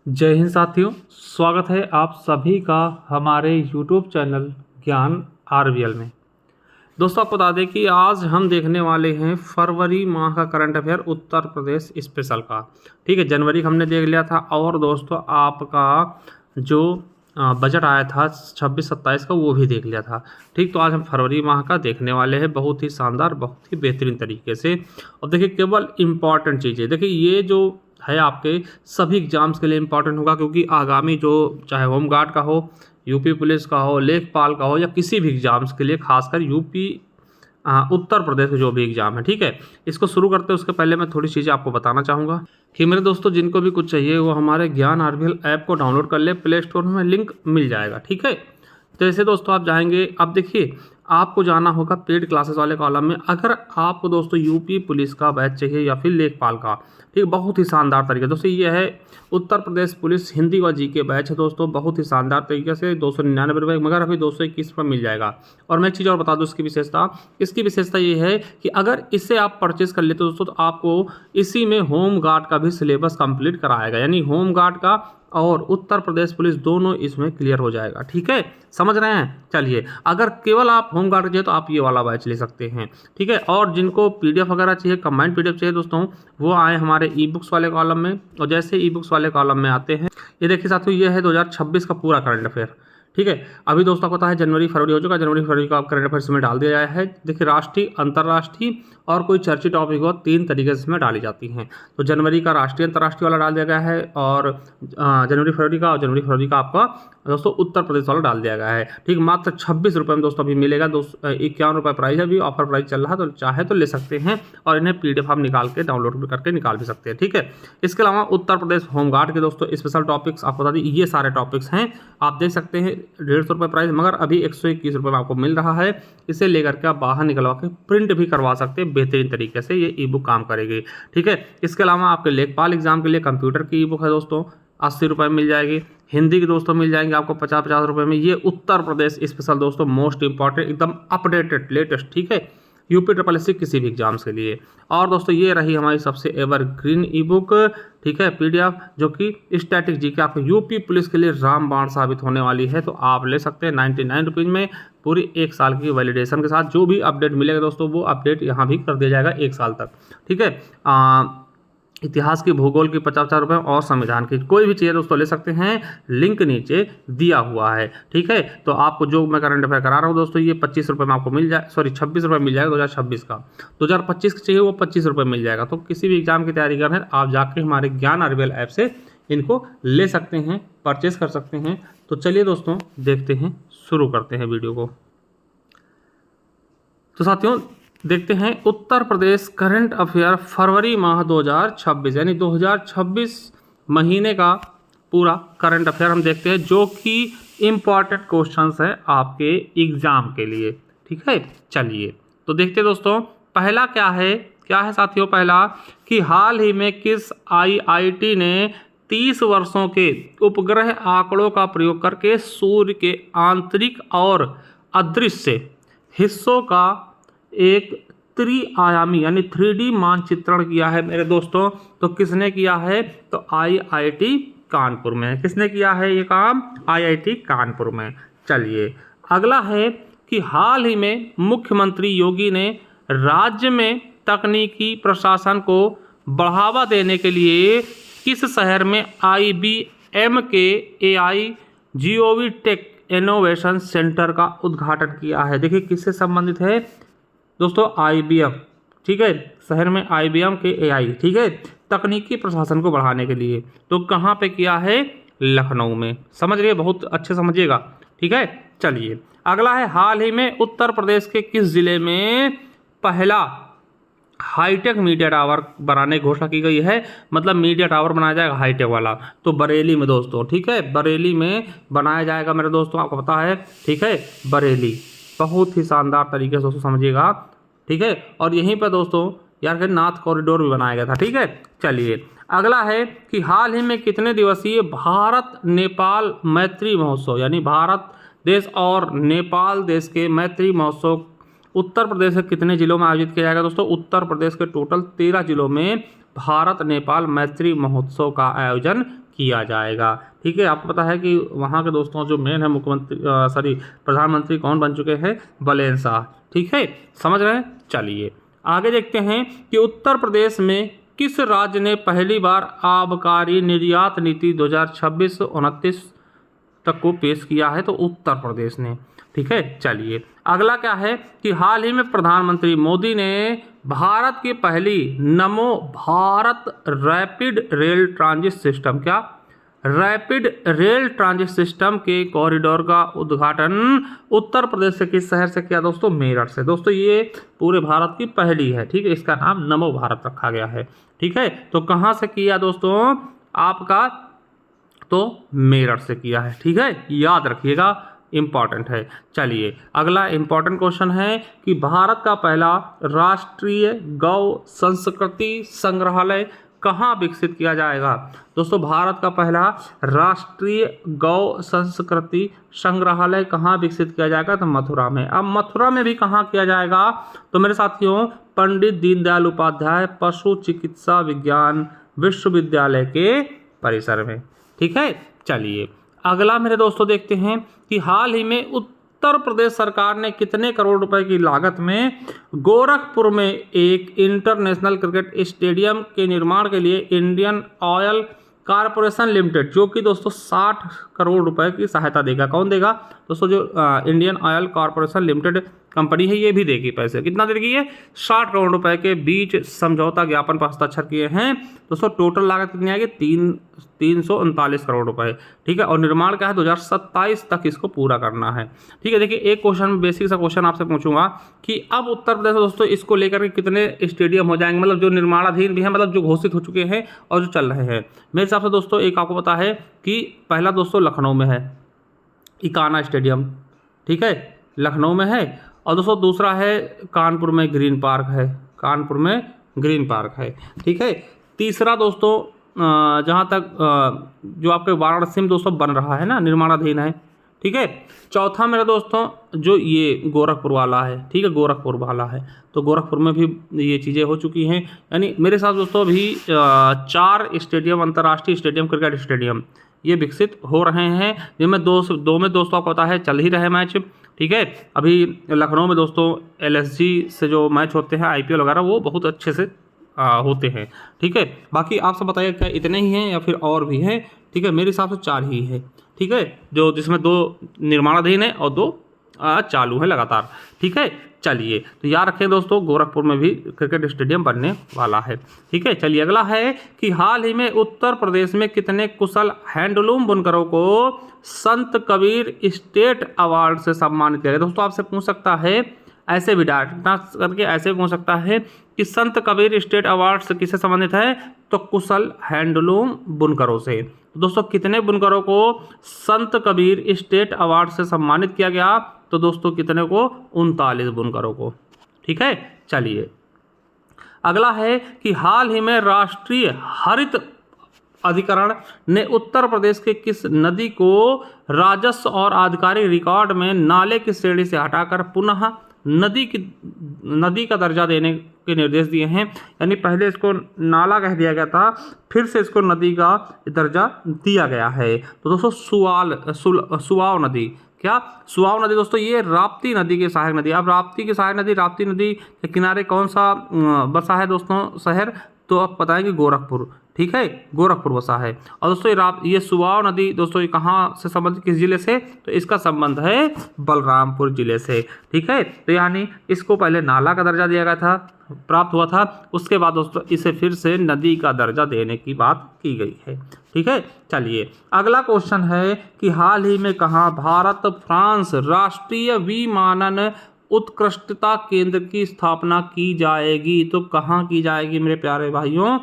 जय हिंद साथियों, स्वागत है आप सभी का हमारे YouTube चैनल ज्ञान आरवीएल में। दोस्तों आपको बता दें कि आज हम देखने वाले हैं फरवरी माह का current affair Uttar Pradesh special का। ठीक है, जनवरी का हमने देख लिया था और दोस्तों आपका जो बजट आया था 26-27 का वो भी देख लिया था। ठीक, तो आज हम फरवरी माह का देखने वाले हैं बहुत ही शानदार, बहुत ही बेहतरीन तरीके से। और देखिए केवल इम्पॉर्टेंट चीज़ें, देखिए ये जो है आपके सभी एग्जाम्स के लिए इम्पॉर्टेंट होगा, क्योंकि आगामी जो चाहे होमगार्ड का हो, यूपी पुलिस का हो, लेखपाल का हो या किसी भी एग्जाम्स के लिए, खासकर यूपी उत्तर प्रदेश के जो भी एग्जाम है। ठीक है, इसको शुरू करते हैं उसके पहले मैं थोड़ी चीज़ें आपको बताना चाहूँगा कि मेरे दोस्तों जिनको भी कुछ चाहिए वो हमारे ज्ञान आरवीएल ऐप को डाउनलोड कर ले, प्ले स्टोर में लिंक मिल जाएगा। ठीक है, तो ऐसे दोस्तों आप जाएंगे, अब देखिए आपको जाना होगा पेड क्लासेस वाले कॉलम में। अगर आपको दोस्तों यूपी पुलिस का बैच चाहिए या फिर लेखपाल का, ठीक, बहुत ही शानदार तरीके दोस्तों ये है उत्तर प्रदेश पुलिस हिंदी व जीके बैच है दोस्तों, बहुत ही शानदार तरीके से 299 रुपये, मगर अभी 221 पर मिल जाएगा। और मैं एक चीज़ और बता दूँ इसकी विशेषता ये है कि अगर इसे आप परचेज कर लेते हो दोस्तों तो आपको इसी में होम गार्ड का भी सिलेबस कंप्लीट कराएगा, यानी होम गार्ड का और उत्तर प्रदेश पुलिस दोनों इसमें क्लियर हो जाएगा। ठीक है, समझ रहे हैं। चलिए, अगर केवल आप होम गार्ड चाहिए तो आप ये वाला बैच ले सकते हैं। ठीक है, और जिनको पीडीएफ वगैरह चाहिए, कंबाइंड पीडीएफ चाहिए दोस्तों, वो आए हमारे ई बुक्स वाले कॉलम में। और जैसे ई बुक्स वाले कॉलम में आते हैं, ये देखिए साथियों, ये है 2026 का पूरा करंट अफेयर। ठीक है, अभी दोस्तों आपको पता है जनवरी फरवरी हो चुका, जनवरी फरवरी का करंट अफेयर्स में डाल दिया गया है। देखिए राष्ट्रीय, अंतर्राष्ट्रीय और कोई चर्चित टॉपिक हो, 3 तरीके से इसमें डाली जाती हैं। तो जनवरी का राष्ट्रीय अंतर्राष्ट्रीय वाला डाल दिया गया है, और जनवरी फरवरी का आपका दोस्तों उत्तर प्रदेश वाला डाल दिया गया है। ठीक, मात्र 26 रुपये में दोस्तों अभी मिलेगा। 51 रुपये प्राइस है, अभी ऑफर प्राइस चल रहा है, तो चाहे तो ले सकते हैं और इन्हें पीडीएफ आप निकाल के डाउनलोड करके निकाल भी सकते हैं। ठीक है, इसके अलावा उत्तर प्रदेश होमगार्ड के दोस्तों स्पेशल टॉपिक्स आपको बता दी, ये सारे टॉपिक्स हैं, आप देख सकते हैं। 150 रुपये प्राइस, मगर अभी 121 रुपये में आपको मिल रहा है। इसे लेकर के आप बाहर निकलवा के प्रिंट भी करवा सकते हैं बेहतरीन तरीके से, ये ई बुक काम करेगी। ठीक है, इसके अलावा आपके लेखपाल एग्जाम के लिए कंप्यूटर की ई बुक है दोस्तों, 80 रुपये में मिल जाएगी। हिंदी के दोस्तों मिल जाएंगे आपको 50-50 रुपये में। ये उत्तर प्रदेश स्पेशल दोस्तों मोस्ट इंपॉर्टेंट, एकदम अपडेटेड लेटेस्ट। ठीक है, यूपी SSC किसी भी एग्जाम्स के लिए। और दोस्तों ये रही हमारी सबसे एवरग्रीन ई बुक, ठीक है, पीडीएफ, जो कि स्टैटिक जी के आपको यूपी पुलिस के लिए रामबाण साबित होने वाली है। तो आप ले सकते हैं 99 रुपीज़ में, पूरी 1 साल की वैलिडेशन के साथ। जो भी अपडेट मिलेगा दोस्तों वो अपडेट यहाँ भी कर दिया जाएगा 1 साल तक। ठीक है, इतिहास की, भूगोल की 50 रुपये और संविधान की, कोई भी चीज़ दोस्तों ले सकते हैं, लिंक नीचे दिया हुआ है। ठीक है, तो आपको जो मैं करंट अफेयर करा रहा हूँ दोस्तों, ये 25 रुपये में आपको मिल जाए, 26 रुपये मिल जाएगा 2026 का। 2025 का चाहिए वो 25 रुपये मिल जाएगा। तो किसी भी एग्जाम की तैयारी कर रहे हैं आप जाके हमारे ज्ञान आरवीएल ऐप से इनको ले सकते हैं, परचेज कर सकते हैं। तो चलिए दोस्तों देखते हैं, शुरू करते हैं वीडियो को। तो साथियों देखते हैं उत्तर प्रदेश करंट अफेयर फरवरी माह 2026, यानी 2026 महीने का पूरा करंट अफेयर हम देखते हैं, जो कि इम्पॉर्टेंट क्वेश्चंस है आपके एग्जाम के लिए। ठीक है, चलिए तो देखते हैं दोस्तों। पहला क्या है साथियों, पहला कि हाल ही में किस आईआईटी ने 30 वर्षों के उपग्रह आंकड़ों का प्रयोग करके सूर्य के आंतरिक और अदृश्य हिस्सों का एक त्रिआयामी यानी 3D मानचित्रण किया है मेरे दोस्तों। तो किसने किया है, तो आईआईटी कानपुर में। किसने किया है ये काम, आईआईटी कानपुर में। चलिए अगला है कि हाल ही में मुख्यमंत्री योगी ने राज्य में तकनीकी प्रशासन को बढ़ावा देने के लिए किस शहर में IBM के AI GOV tech innovation centre का उद्घाटन किया है। देखिए किससे संबंधित है दोस्तों, IBM। ठीक है, शहर में IBM के AI, ठीक है, तकनीकी प्रशासन को बढ़ाने के लिए। तो कहाँ पे किया है, लखनऊ में। समझ रही है, बहुत अच्छे समझिएगा। ठीक है, चलिए अगला है, हाल ही में उत्तर प्रदेश के किस जिले में पहला हाईटेक मीडिया टावर बनाने की घोषणा की गई है, मतलब मीडिया टावर बनाया जाएगा हाईटेक वाला। तो बरेली में दोस्तों, ठीक है, बरेली में बनाया जाएगा मेरे दोस्तों, आपको पता है। ठीक है, बरेली, बहुत ही शानदार तरीके से दोस्तों समझिएगा। ठीक है, और यहीं पर दोस्तों यार नाथ कॉरिडोर भी बनाया गया था। ठीक है, चलिए अगला है कि हाल ही में कितने दिवसीय भारत नेपाल मैत्री महोत्सव, यानी भारत देश और नेपाल देश के मैत्री महोत्सव उत्तर प्रदेश के कितने जिलों में आयोजित किया जाएगा दोस्तों। उत्तर प्रदेश के टोटल 13 जिलों में भारत नेपाल मैत्री महोत्सव का आयोजन किया जाएगा। ठीक है, आपको पता है कि वहाँ के दोस्तों जो मेन है मुख्यमंत्री प्रधानमंत्री कौन बन चुके हैं? बलेन शाह। ठीक है, समझ रहे हैं? चलिए आगे देखते हैं कि उत्तर प्रदेश में किस राज्य ने पहली बार आबकारी निर्यात नीति 2026-29 तक को पेश किया है? तो उत्तर प्रदेश ने। ठीक है, चलिए अगला क्या है कि हाल ही में प्रधानमंत्री मोदी ने भारत की पहली नमो Bharat rapid rail transit system, क्या रैपिड रेल ट्रांजिट सिस्टम के कॉरिडोर का उद्घाटन उत्तर प्रदेश से किस शहर से किया? दोस्तों मेरठ से। दोस्तों ये पूरे भारत की पहली है। ठीक है, इसका नाम नमो भारत रखा गया है। ठीक है, तो कहाँ से किया दोस्तों? आपका तो मेरठ से किया है। ठीक है, याद रखिएगा, इंपॉर्टेंट है। चलिए अगला इंपॉर्टेंट क्वेश्चन है कि भारत का पहला राष्ट्रीय गौ संस्कृति संग्रहालय कहाँ विकसित किया जाएगा? दोस्तों भारत का पहला राष्ट्रीय गौ संस्कृति संग्रहालय कहाँ विकसित किया जाएगा? तो मथुरा में। अब मथुरा में भी कहाँ किया जाएगा? तो मेरे साथियों पंडित दीनदयाल उपाध्याय पशु चिकित्सा विज्ञान विश्वविद्यालय के परिसर में। ठीक है, चलिए अगला मेरे दोस्तों देखते हैं कि हाल ही में उत्तर प्रदेश सरकार ने कितने करोड़ रुपए की लागत में गोरखपुर में एक इंटरनेशनल क्रिकेट स्टेडियम के निर्माण के लिए इंडियन ऑयल कारपोरेशन लिमिटेड, जो कि दोस्तों 60 करोड़ रुपए की सहायता देगा। कौन देगा? दोस्तों जो Indian oil corporation limited company है ये भी देगी पैसे। कितना देगी ये? 60 करोड़ रुपए के बीच समझौता ज्ञापन पर हस्ताक्षर किए हैं। दोस्तों टोटल लागत कितनी आएगी? 339 करोड़ रुपए। ठीक है, और निर्माण क्या है? 2027 तक इसको पूरा करना है। ठीक है, देखिए एक क्वेश्चन बेसिक सा क्वेश्चन आपसे पूछूंगा कि अब उत्तर प्रदेश में दोस्तों इसको लेकर के कितने स्टेडियम हो जाएंगे, मतलब जो निर्माणाधीन भी है, मतलब जो घोषित हो चुके हैं और जो चल रहे हैं। मेरे हिसाब से दोस्तों एक आपको पता है कि पहला दोस्तों लखनऊ में है इकाना स्टेडियम। ठीक है, लखनऊ में है। और दोस्तों दूसरा है कानपुर में ग्रीन पार्क है, कानपुर में ग्रीन पार्क है। ठीक है, तीसरा दोस्तों जहाँ तक जो आपके वाराणसी में दोस्तों बन रहा है ना, निर्माणाधीन है। ठीक है, चौथा मेरे दोस्तों जो ये गोरखपुर वाला है। ठीक है, गोरखपुर वाला है, तो गोरखपुर में भी ये चीज़ें हो चुकी हैं। यानी मेरे साथ दोस्तों अभी 4 स्टेडियम, अंतर्राष्ट्रीय स्टेडियम, क्रिकेट स्टेडियम ये विकसित हो रहे हैं, जिनमें दो में दोस्तों आपको पता है चल ही रहे मैच। ठीक है, अभी लखनऊ में दोस्तों LSG से जो मैच होते हैं IPL वगैरह वो बहुत अच्छे से होते हैं। ठीक है, बाकी आप सब बताइए क्या इतने ही हैं या फिर और भी हैं? ठीक है, मेरे हिसाब से 4 ही है। ठीक है, जो जिसमें 2 निर्माणाधीन है और 2 चालू है लगातार। ठीक है, चलिए तो याद रखें दोस्तों गोरखपुर में भी क्रिकेट स्टेडियम बनने वाला है। ठीक है, चलिए अगला है कि हाल ही में उत्तर प्रदेश में कितने कुशल हैंडलूम बुनकरों को संत कबीर स्टेट अवार्ड से सम्मानित किया गया? दोस्तों आपसे पूछ सकता है ऐसे भी डायरेक्ट करके ऐसे पूछ सकता है कि संत कबीर स्टेट अवार्ड से किससे संबंधित है? तो कुशल हैंडलूम बुनकरों से। तो दोस्तों कितने बुनकरों को संत कबीर स्टेट अवार्ड से सम्मानित किया गया? तो दोस्तों कितने को? 39 बुनकरों को। ठीक है, चलिए अगला है कि हाल ही में राष्ट्रीय हरित अधिकरण ने उत्तर प्रदेश के किस नदी को राजस्व और आधिकारिक रिकॉर्ड में नाले की श्रेणी से हटाकर पुनः नदी का दर्जा देने के निर्देश दिए हैं? यानी पहले इसको नाला कह दिया गया था, फिर से इसको नदी का दर्जा दिया गया है। तो दोस्तों सुआव नदी, क्या सुआव नदी दोस्तों ये राप्ती नदी की सहायक नदी। अब राप्ती की सहायक नदी, राप्ती नदी के किनारे कौन सा बसा है दोस्तों शहर? तो आप बताएंगे गोरखपुर। ठीक है, गोरखपुर बसा है। और दोस्तों ये सुआव नदी दोस्तों ये कहाँ से संबंधित, किस जिले से? तो इसका संबंध है बलरामपुर जिले से। ठीक है, तो यानी इसको पहले नाला का दर्जा दिया गया था, प्राप्त हुआ था, उसके बाद दोस्तों इसे फिर से नदी का दर्जा देने की बात की गई है। ठीक है, चलिए अगला क्वेश्चन है कि हाल ही में कहाँ भारत फ्रांस राष्ट्रीय विमानन उत्कृष्टता केंद्र की स्थापना की जाएगी? तो कहाँ की जाएगी मेरे प्यारे भाइयों?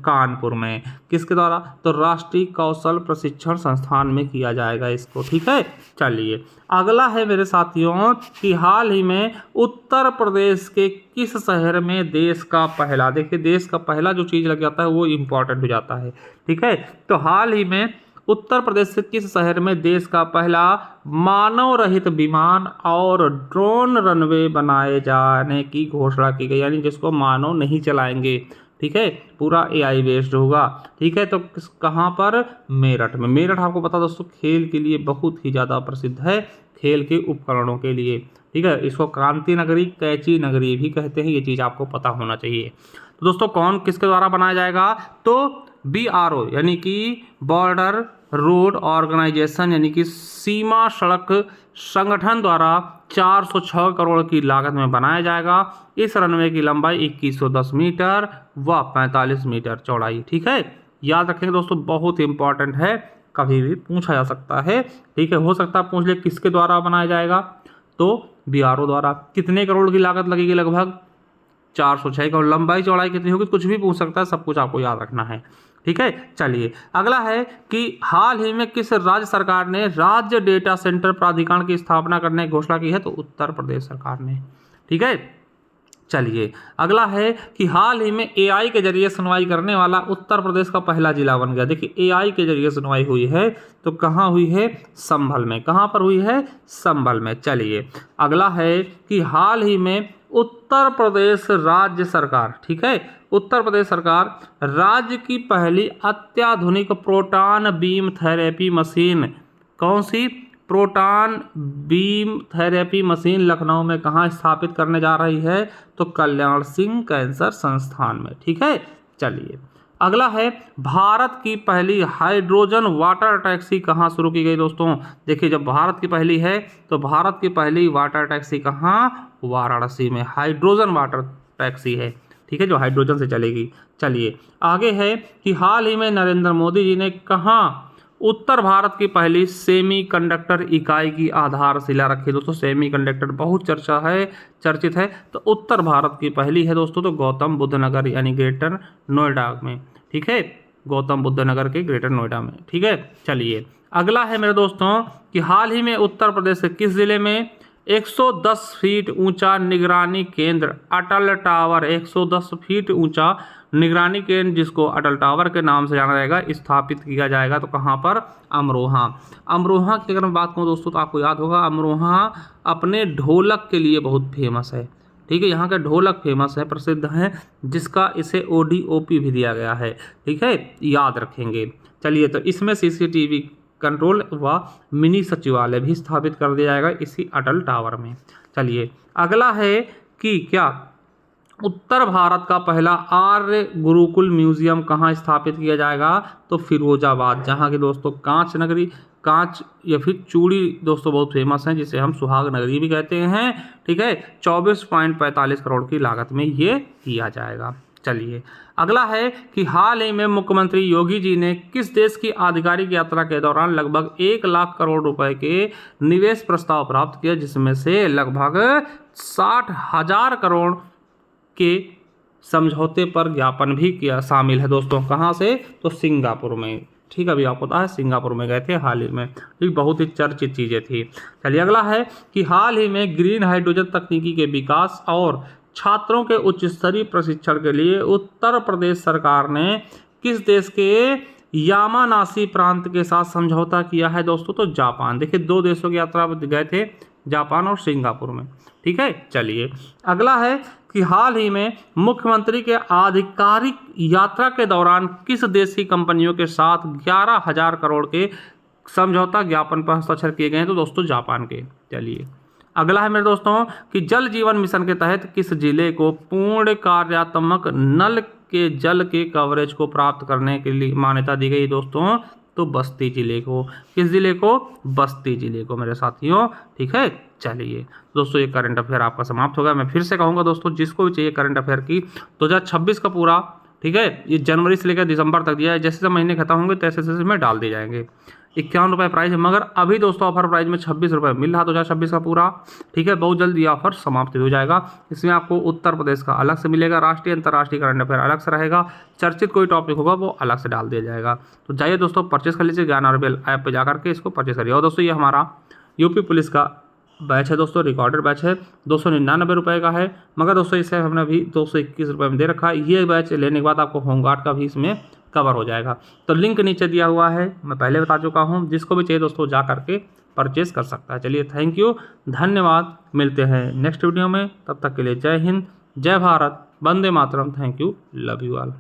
कानपुर में। किसके द्वारा? तो राष्ट्रीय कौशल प्रशिक्षण संस्थान में किया जाएगा इसको। ठीक है, चलिए अगला है मेरे साथियों कि हाल ही में उत्तर प्रदेश के किस शहर में देश का पहला, देखिए देश का पहला जो चीज़ लग जाता है वो इम्पोर्टेंट हो जाता है। ठीक है, तो हाल ही में उत्तर प्रदेश से किस शहर में देश का पहला मानव रहित विमान और ड्रोन रनवे बनाए जाने की घोषणा की गई? यानी जिसको मानव नहीं चलाएंगे, ठीक है, पूरा AI बेस्ड होगा। ठीक है, तो कहाँ पर, मेरठ में। मेरठ आपको पता दोस्तों खेल के लिए बहुत ही ज़्यादा प्रसिद्ध है, खेल के उपकरणों के लिए। ठीक है, इसको क्रांति नगरी, कैंची नगरी भी कहते हैं, ये चीज़ आपको पता होना चाहिए। तो दोस्तों कौन किसके द्वारा बनाया जाएगा, तो BRO यानी कि बॉर्डर रोड ऑर्गेनाइजेशन यानी कि सीमा सड़क संगठन द्वारा 406 करोड़ की लागत में बनाया जाएगा। इस रनवे की लंबाई 2110 मीटर व 45 मीटर चौड़ाई। ठीक है, याद रखेंगे दोस्तों, बहुत इंपॉर्टेंट है, कभी भी पूछा जा सकता है। ठीक है, हो सकता है पूछ ले किसके द्वारा बनाया जाएगा, तो BRO द्वारा। कितने करोड़ की लागत लगेगी, लगभग 406 करोड़। लंबाई चौड़ाई कितनी होगी, कुछ भी पूछ सकता है, सब कुछ आपको याद रखना है। ठीक है, चलिए अगला है कि हाल ही में किस राज्य सरकार ने राज्य डेटा सेंटर प्राधिकरण की स्थापना करने की घोषणा की है, तो उत्तर प्रदेश सरकार ने। ठीक है, चलिए अगला है कि हाल ही में AI के जरिए सुनवाई करने वाला उत्तर प्रदेश का पहला जिला बन गया। देखिए AI के जरिए सुनवाई हुई है, तो कहाँ हुई है, संभल में। कहाँ पर हुई है, संभल में। चलिए अगला है कि हाल ही में उत्तर प्रदेश राज्य सरकार, ठीक है, उत्तर प्रदेश सरकार राज्य की पहली अत्याधुनिक प्रोटॉन बीम थेरेपी मशीन, कौन सी, proton beam therapy machine Lucknow में कहाँ स्थापित करने जा रही है, तो कल्याण सिंह कैंसर संस्थान में। ठीक है, चलिए अगला है भारत की पहली हाइड्रोजन वाटर टैक्सी कहाँ शुरू की गई दोस्तों। देखिए जब भारत की पहली है तो भारत की पहली वाटर टैक्सी कहाँ, वाराणसी में हाइड्रोजन वाटर टैक्सी है। ठीक है, जो हाइड्रोजन से चलेगी। चलिए आगे है कि हाल ही में नरेंद्र मोदी जी ने कहाँ उत्तर भारत की पहली सेमीकंडक्टर इकाई की आधारशिला रखी। दोस्तों सेमीकंडक्टर बहुत चर्चित है, तो उत्तर भारत की पहली है दोस्तों, तो गौतम बुद्ध नगर यानी ग्रेटर नोएडा में। ठीक है, गौतम बुद्ध नगर के ग्रेटर नोएडा में। ठीक है, चलिए अगला है मेरे दोस्तों कि हाल ही में उत्तर प्रदेश के किस जिले में 110 फीट ऊंचा निगरानी केंद्र अटल टावर, 110 फीट ऊंचा निगरानी केंद्र जिसको अटल टावर के नाम से जाना जाएगा, स्थापित किया जाएगा, तो कहाँ पर, अमरोहा। अमरोहा की अगर मैं बात करूँ दोस्तों तो आपको याद होगा अमरोहा अपने ढोलक के लिए बहुत फेमस है। ठीक है, यहाँ का ढोलक फेमस है, प्रसिद्ध है, जिसका इसे ODOP भी दिया गया है। ठीक है, याद रखेंगे। चलिए तो इसमें CCTV कंट्रोल व मिनी सचिवालय भी स्थापित कर दिया जाएगा इसी अटल टावर में। चलिए अगला है कि क्या उत्तर भारत का पहला आर्य गुरुकुल म्यूजियम कहाँ स्थापित किया जाएगा, तो फिरोजाबाद, जहाँ के दोस्तों कांच नगरी, कांच या फिर चूड़ी दोस्तों बहुत फेमस हैं, जिसे हम सुहाग नगरी भी कहते हैं। ठीक है, 24.45 करोड़ की लागत में ये किया जाएगा। चलिए अगला है कि हाल ही में मुख्यमंत्री योगी जी ने किस देश की आधिकारिक यात्रा के दौरान लगभग 1 लाख करोड़ रुपए के निवेश प्रस्ताव प्राप्त किया, जिसमें से लगभग 60,000 करोड़ के समझौते पर ज्ञापन भी किया शामिल है दोस्तों। कहाँ से, तो सिंगापुर में। ठीक है, अभी आपको पता है सिंगापुर में गए थे हाल ही में। ठीक, बहुत ही चर्चित चीज़ें थी। चलिए अगला है कि हाल ही में ग्रीन हाइड्रोजन तकनीकी के विकास और छात्रों के उच्च स्तरीय प्रशिक्षण के लिए उत्तर प्रदेश सरकार ने किस देश के यामानासी प्रांत के साथ समझौता किया है दोस्तों, तो जापान। देखिए 2 देशों की यात्रा पर गए थे, जापान और सिंगापुर में। ठीक है, चलिए अगला है कि हाल ही में मुख्यमंत्री के आधिकारिक यात्रा के दौरान किस देश की कंपनियों के साथ 11,000 करोड़ के समझौता ज्ञापन पर हस्ताक्षर किए गए हैं, तो दोस्तों जापान के। चलिए अगला है मेरे दोस्तों कि जल जीवन मिशन के तहत किस जिले को पूर्ण कार्यात्मक नल के जल के कवरेज को प्राप्त करने के लिए मान्यता दी गई दोस्तों, तो बस्ती जिले को। किस जिले को, बस्ती जिले को मेरे साथियों। ठीक है, चलिए दोस्तों ये करंट अफेयर आपका समाप्त होगा। मैं फिर से कहूँगा दोस्तों, जिसको भी चाहिए करंट अफेयर की 2026 का पूरा, ठीक है, ये जनवरी से लेकर दिसंबर तक दिया है, जैसे जैसे महीने खत्म होंगे तैसे तैसे में डाल दिए जाएंगे। 51 रुपये प्राइस है, मगर अभी दोस्तों ऑफर प्राइस में 26 रुपये मिल रहा 2026 का पूरा। ठीक है, बहुत जल्द ये ऑफर समाप्त हो जाएगा। इसमें आपको उत्तर प्रदेश का अलग से मिलेगा, राष्ट्रीय अंतर्राष्ट्रीय करंट अफेयर अलग से रहेगा, चर्चित कोई टॉपिक होगा वो अलग से डाल दिया जाएगा। तो जाइए दोस्तों परचेस कर लीजिए, ज्ञान RBL ऐप पर जाकर के इसको परचेस करिए। और दोस्तों ये हमारा यूपी पुलिस का बैच है दोस्तों, रिकॉर्डेड बैच है, 299 रुपये का है, मगर दोस्तों इसे हमने अभी 221 रुपये में दे रखा है। ये बैच लेने के बाद आपको होमगार्ड का भी इसमें कवर हो जाएगा। तो लिंक नीचे दिया हुआ है, मैं पहले बता चुका हूँ, जिसको भी चाहिए दोस्तों जा करके परचेस कर सकता है। चलिए थैंक यू, धन्यवाद, मिलते हैं नेक्स्ट वीडियो में, तब तक के लिए जय हिंद, जय भारत, वंदे मातरम, thank you, love you all.